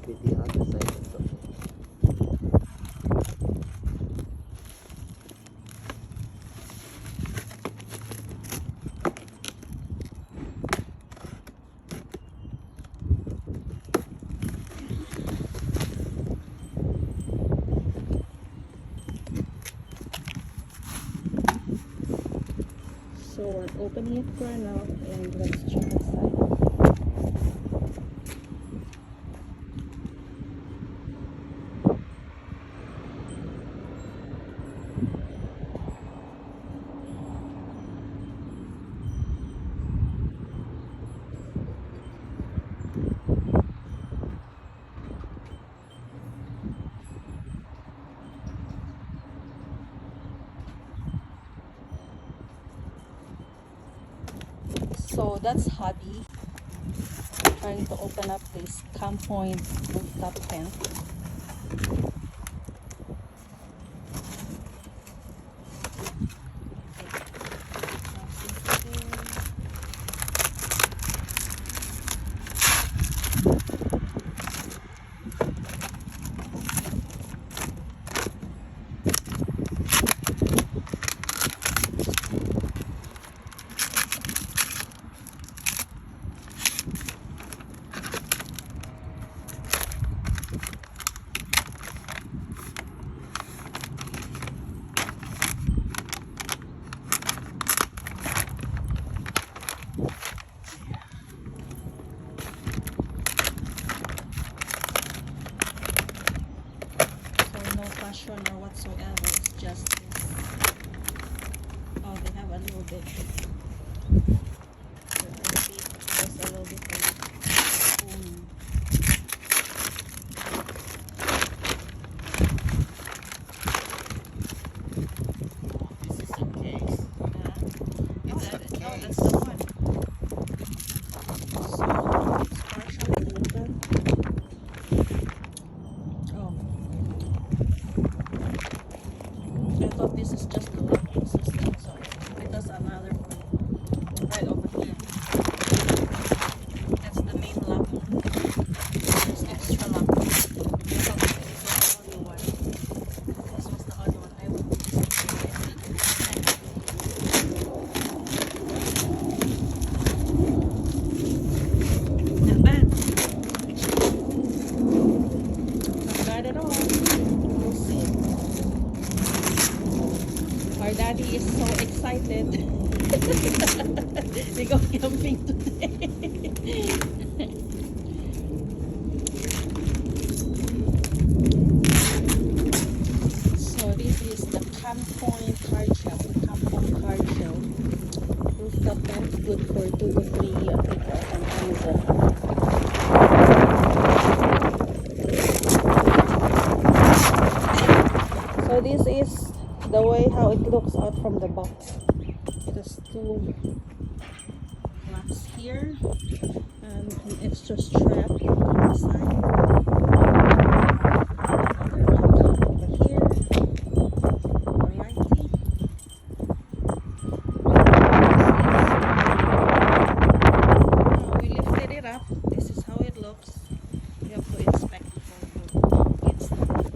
be the other side of the So we're opening it for now and let's check inside. So that's hubby trying to open up this Campoint rooftop tent. Fashion or whatsoever, it's just this. Oh, they have a little bit. There's a little bit of spoon. This is a case. It's a case. Oh, that's the one. So it's partially open. I thought this is just the locking system, so it does another one right over here. That's the main lock. There's extra lock. This was the only one. This was the other one. I will put this inside. Not bad. Not bad at all. We'll see. Our daddy is so excited. We go camping today. So this is the Campoint card shell. Campoint card shell. Rooftop tent, good for 2 to 3 people on Amazon. So this is the way how it looks out from the box. It has 2 lamps here and an extra strap on the side. Another lamp over here for lighting. Now we lifted it up. This is how it looks. You have to inspect before you install it.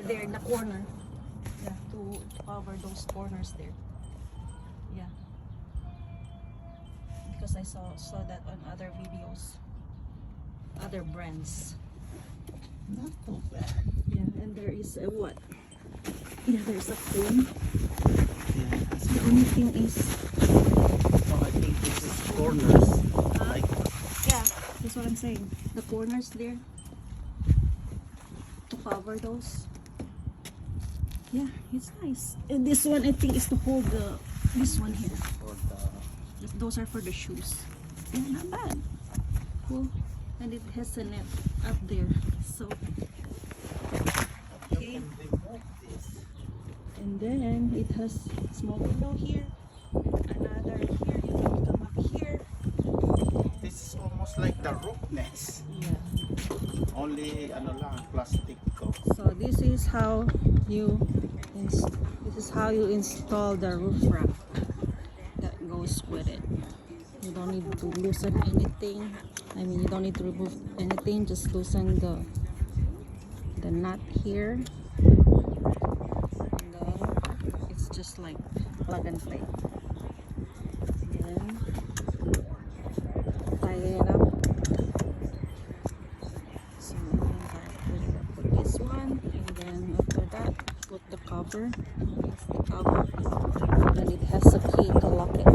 There in the corner. Yeah, to cover those corners there. Yeah. Because I saw that on other videos. Other brands. Not too bad. Yeah, and there is a what? Yeah, there's a phone. Yeah, that's The only thing is, oh, I think this is corners. Like, yeah, that's what I'm saying. The corners there to cover those. Yeah, it's nice. And this one I think is to hold the this one here. for Those are for the shoes. Yeah, not bad. Cool. And it has a net up there. So you can remove this. and then it has small window here. Another here. You can come up here. This is almost like the roof nest. Yeah. Only ano lang, plastic ko. So this is how you install the roof rack that goes with it. You don't need to loosen anything. I mean, you don't need to remove anything. Just loosen the nut here. And then it's just like plug and play. Then tie it up. So put it up with this one, and then after that, put the cover. That's the cover. Then it has a key to lock it.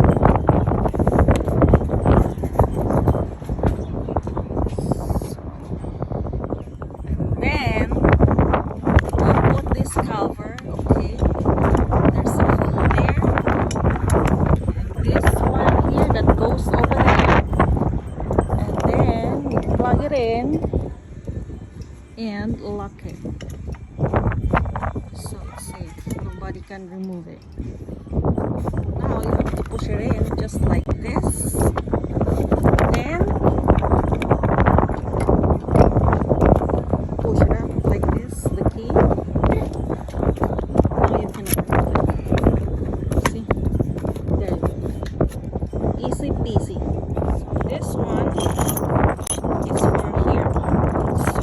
And then you put this cover. Okay. There's a hole there. And this one here that goes over there. And then you plug it in and lock it, so it's safe. Nobody can remove it. Now you have to push it in just like this. Then push it up like this, the key. Now you can remove it. See? There you go. Easy peasy. So this one is for here. So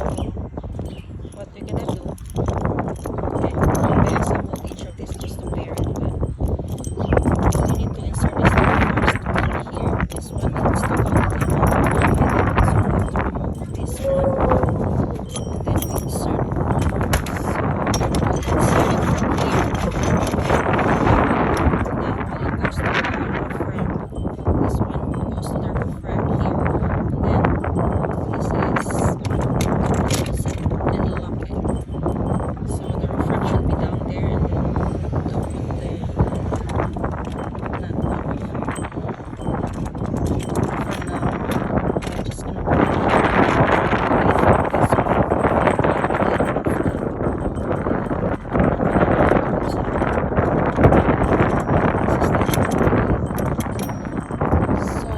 what we're gonna do, okay, maybe I assemble each of these just to bear it, but you need to insert this one first in here. This one needs to go in here, so we have to remove this one and then we insert it. So we insert it from here, then when it goes to the roof rack, this one goes to the roof rack here, and then this is and lock it. So the roof rack should be down there, and to put the nut on. For now, I'm just gonna put it here. This so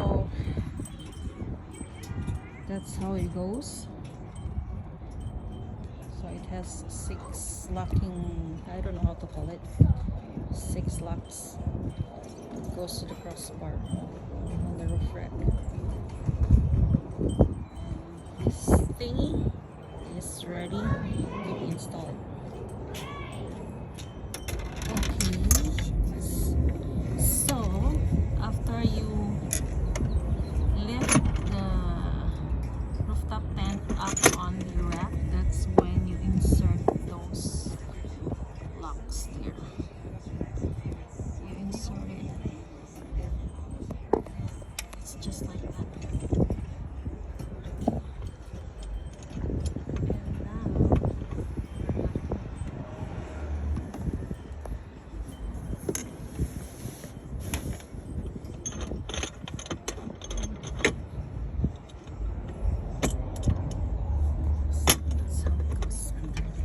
that's how it goes. So it has 6 locking, I don't know how to call it, 6 locks. It goes to the crossbar on the roof rack. And this thingy is ready to be installed. Okay, so after you lift the rooftop tent up on the rack, that's when you insert those locks here. You insert it. It's just like that. And now that's how it goes under there.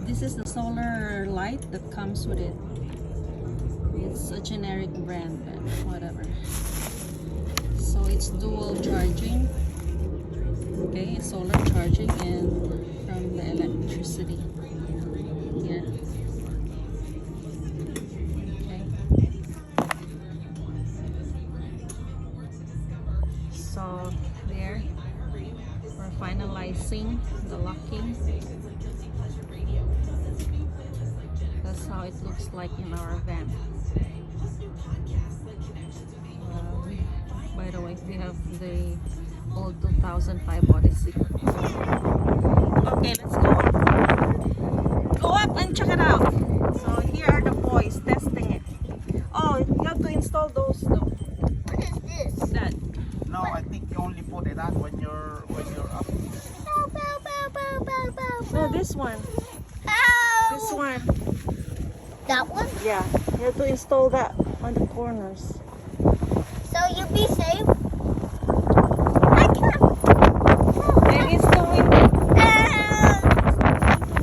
This is the solar light that comes with it. It's a generic brand, but whatever. So it's dual charging. Okay, it's solar charging and from the electricity here. Okay. So there, we're finalizing the locking. That's how it looks like in our van. By the way, we have the old 2005 Odyssey. Okay, let's go up. Go up and check it out. So here are the boys testing it. Oh, you have to install those though. What is this? That. No, I think you only put it on when you're up. Bow, bow, bow, bow, bow, bow, No, bow. this one. Ow! This one. That one? Yeah, you have to install that on the corners. So you be safe? I can't. And it's doing.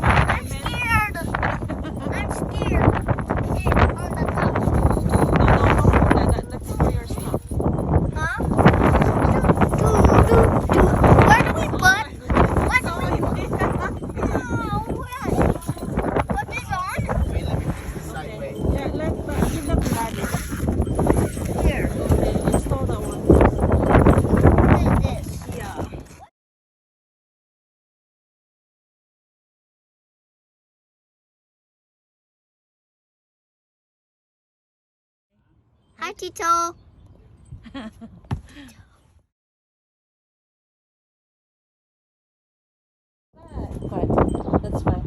I'm scared. I'm scared. Hey, on the top. No, that's for your stuff. Huh? Where do we put? What do we put? Oh, where? Put this on? Wait, let me fix this sideways. Yeah, give them the Here. Okay, install that one. What is this? Yeah. Hi, Tito. Fine. That's fine.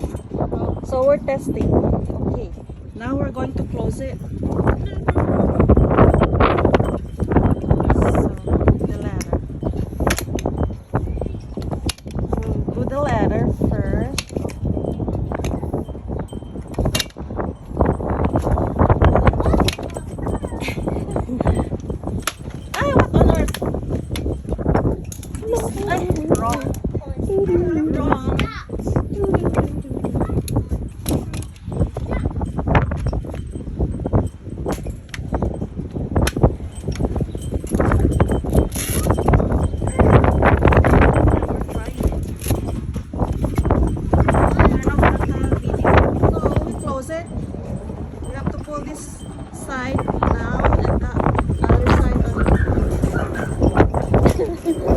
So we're testing. Okay. Now we're going to close it. So, the ladder. We'll do the ladder first. Ay, what on earth? Ay, wrong. Wrong. Close it. You have to pull this side down and the other side on.